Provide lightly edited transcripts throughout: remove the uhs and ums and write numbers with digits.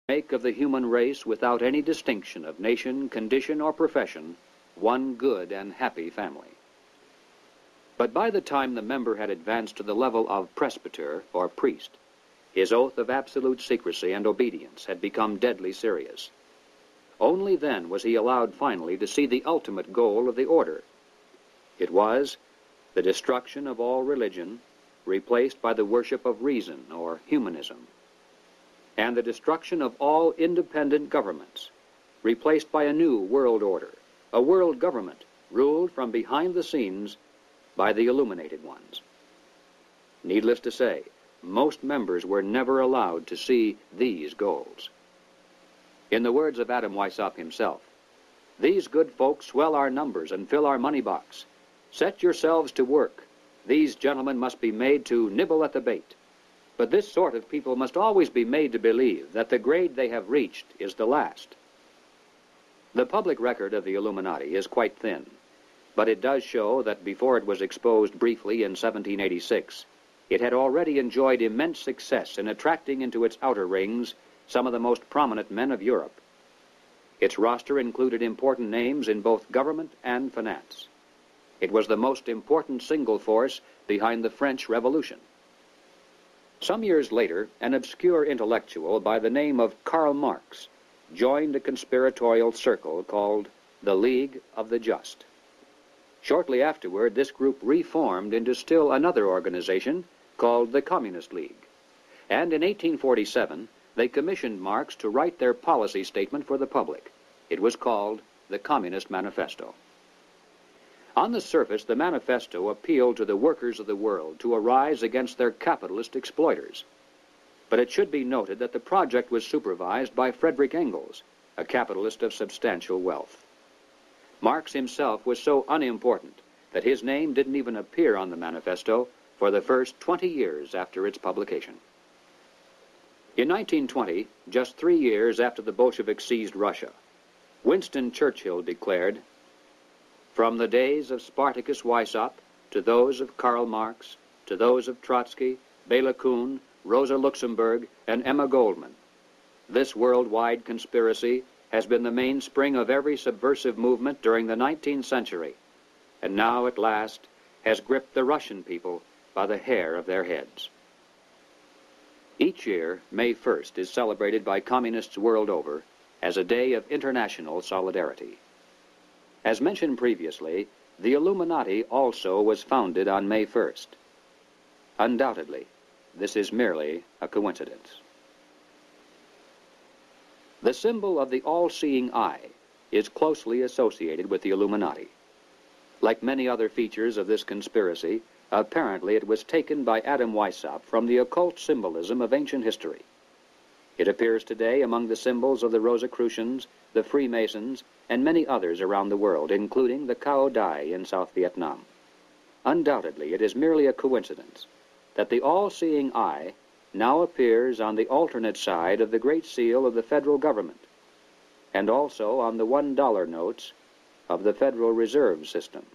make of the human race, without any distinction of nation, condition, or profession, one good and happy family. But by the time the member had advanced to the level of presbyter, or priest, his oath of absolute secrecy and obedience had become deadly serious. Only then was he allowed finally to see the ultimate goal of the order. It was the destruction of all religion, replaced by the worship of reason, or humanism, and the destruction of all independent governments, replaced by a new world order, a world government ruled from behind the scenes by the illuminated ones. Needless to say, most members were never allowed to see these goals. In the words of Adam Weishaupt himself, "These good folks swell our numbers and fill our money box. Set yourselves to work. These gentlemen must be made to nibble at the bait. But this sort of people must always be made to believe that the grade they have reached is the last." The public record of the Illuminati is quite thin, but it does show that before it was exposed briefly in 1786, it had already enjoyed immense success in attracting into its outer rings some of the most prominent men of Europe. Its roster included important names in both government and finance. It was the most important single force behind the French Revolution. Some years later, an obscure intellectual by the name of Karl Marx joined a conspiratorial circle called the League of the Just. Shortly afterward, this group reformed into still another organization called the Communist League. And in 1847, they commissioned Marx to write their policy statement for the public. It was called the Communist Manifesto. On the surface, the manifesto appealed to the workers of the world to arise against their capitalist exploiters. But it should be noted that the project was supervised by Friedrich Engels, a capitalist of substantial wealth. Marx himself was so unimportant that his name didn't even appear on the manifesto for the first 20 years after its publication. In 1920, just 3 years after the Bolsheviks seized Russia, Winston Churchill declared, "From the days of Spartacus Weishaupt to those of Karl Marx, to those of Trotsky, Bela Kun, Rosa Luxemburg, and Emma Goldman, this worldwide conspiracy has been the mainspring of every subversive movement during the 19th century, and now at last has gripped the Russian people by the hair of their heads." Each year, May 1st is celebrated by communists world over as a day of international solidarity. As mentioned previously, the Illuminati also was founded on May 1st. Undoubtedly, this is merely a coincidence. The symbol of the all-seeing eye is closely associated with the Illuminati. Like many other features of this conspiracy, apparently it was taken by Adam Weishaupt from the occult symbolism of ancient history. It appears today among the symbols of the Rosicrucians, the Freemasons, and many others around the world, including the Cao Dai in South Vietnam. Undoubtedly, it is merely a coincidence that the all-seeing eye now appears on the alternate side of the Great Seal of the federal government, and also on the $1 notes of the Federal Reserve System.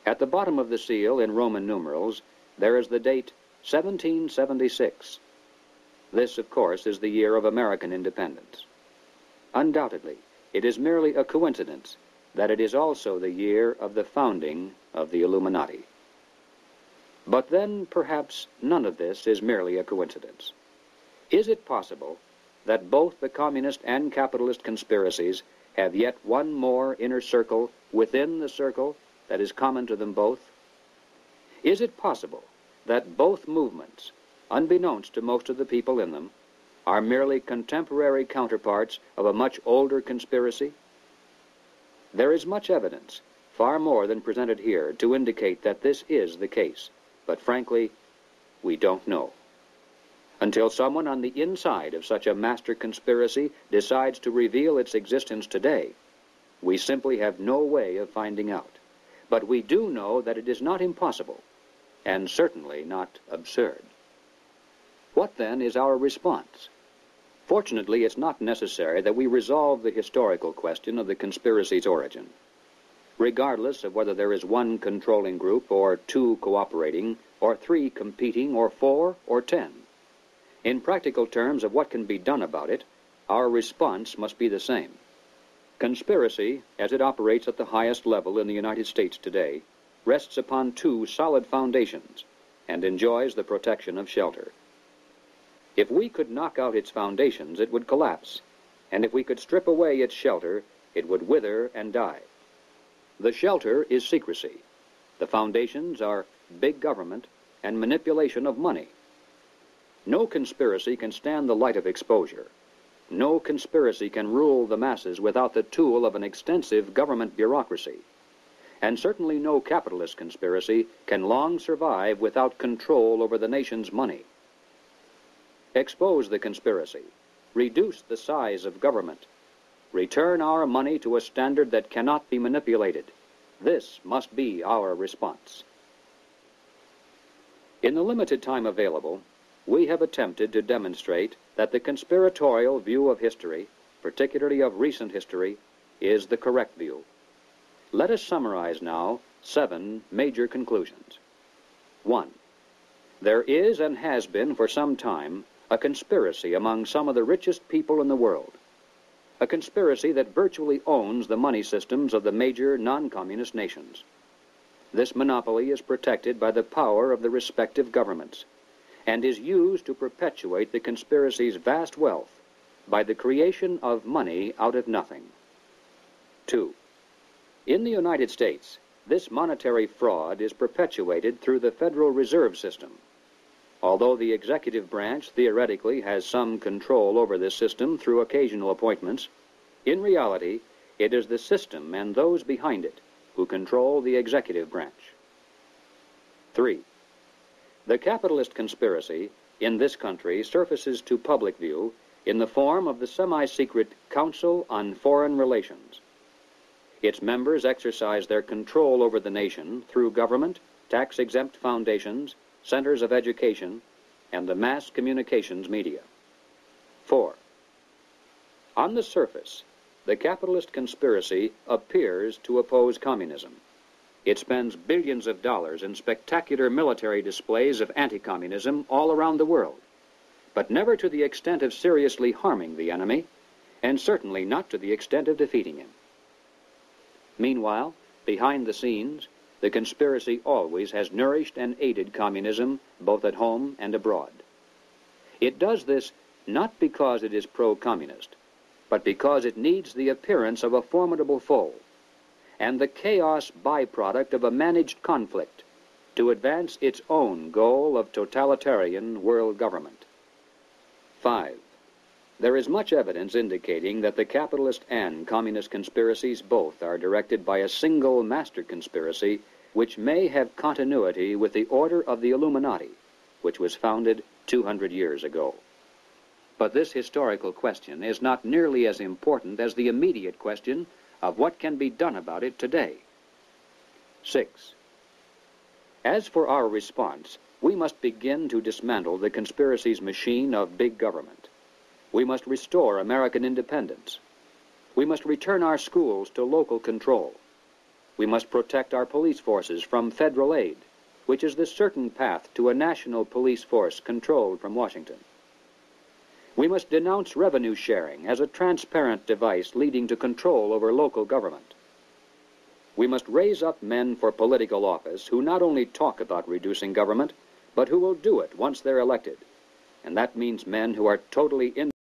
At the bottom of the seal, in Roman numerals, there is the date 1776. This, of course, is the year of American independence. Undoubtedly, it is merely a coincidence that it is also the year of the founding of the Illuminati. But then, perhaps, none of this is merely a coincidence. Is it possible that both the communist and capitalist conspiracies have yet one more inner circle within the circle that is common to them both? Is it possible that both movements, unbeknownst to most of the people in them, are merely contemporary counterparts of a much older conspiracy? There is much evidence, far more than presented here, to indicate that this is the case, but frankly, we don't know. Until someone on the inside of such a master conspiracy decides to reveal its existence today, we simply have no way of finding out. But we do know that it is not impossible, and certainly not absurd. What then is our response? Fortunately, it's not necessary that we resolve the historical question of the conspiracy's origin. Regardless of whether there is one controlling group, or two cooperating, or three competing, or four, or 10, In practical terms of what can be done about it, our response must be the same. Conspiracy, as it operates at the highest level in the United States today, rests upon two solid foundations and enjoys the protection of shelter. If we could knock out its foundations, it would collapse, and if we could strip away its shelter, it would wither and die. The shelter is secrecy. The foundations are big government and manipulation of money. No conspiracy can stand the light of exposure. No conspiracy can rule the masses without the tool of an extensive government bureaucracy. And certainly no capitalist conspiracy can long survive without control over the nation's money. Expose the conspiracy. Reduce the size of government. Return our money to a standard that cannot be manipulated. This must be our response. In the limited time available, we have attempted to demonstrate that the conspiratorial view of history, particularly of recent history, is the correct view. Let us summarize now 7 major conclusions. 1. There is and has been for some time a conspiracy among some of the richest people in the world. A conspiracy that virtually owns the money systems of the major non-communist nations. This monopoly is protected by the power of the respective governments and is used to perpetuate the conspiracy's vast wealth by the creation of money out of nothing. 2. In the United States, this monetary fraud is perpetuated through the Federal Reserve System. Although the executive branch theoretically has some control over this system through occasional appointments, in reality, it is the system and those behind it who control the executive branch. 3. The capitalist conspiracy in this country surfaces to public view in the form of the semi-secret Council on Foreign Relations. Its members exercise their control over the nation through government, tax-exempt foundations, centers of education, and the mass communications media. 4. On the surface, the capitalist conspiracy appears to oppose communism. It spends billions of dollars in spectacular military displays of anti-communism all around the world, but never to the extent of seriously harming the enemy, and certainly not to the extent of defeating him. Meanwhile, behind the scenes, the conspiracy always has nourished and aided communism both at home and abroad. It does this not because it is pro-communist, but because it needs the appearance of a formidable foe and the chaos byproduct of a managed conflict to advance its own goal of totalitarian world government. 5. There is much evidence indicating that the capitalist and communist conspiracies both are directed by a single master conspiracy which may have continuity with the order of the Illuminati, which was founded 200 years ago. But this historical question is not nearly as important as the immediate question of what can be done about it today. 6. As for our response, we must begin to dismantle the conspiracy's machine of big government. We must restore American independence. We must return our schools to local control. We must protect our police forces from federal aid, which is the certain path to a national police force controlled from Washington. We must denounce revenue sharing as a transparent device leading to control over local government. We must raise up men for political office who not only talk about reducing government, but who will do it once they're elected. And that means men who are totally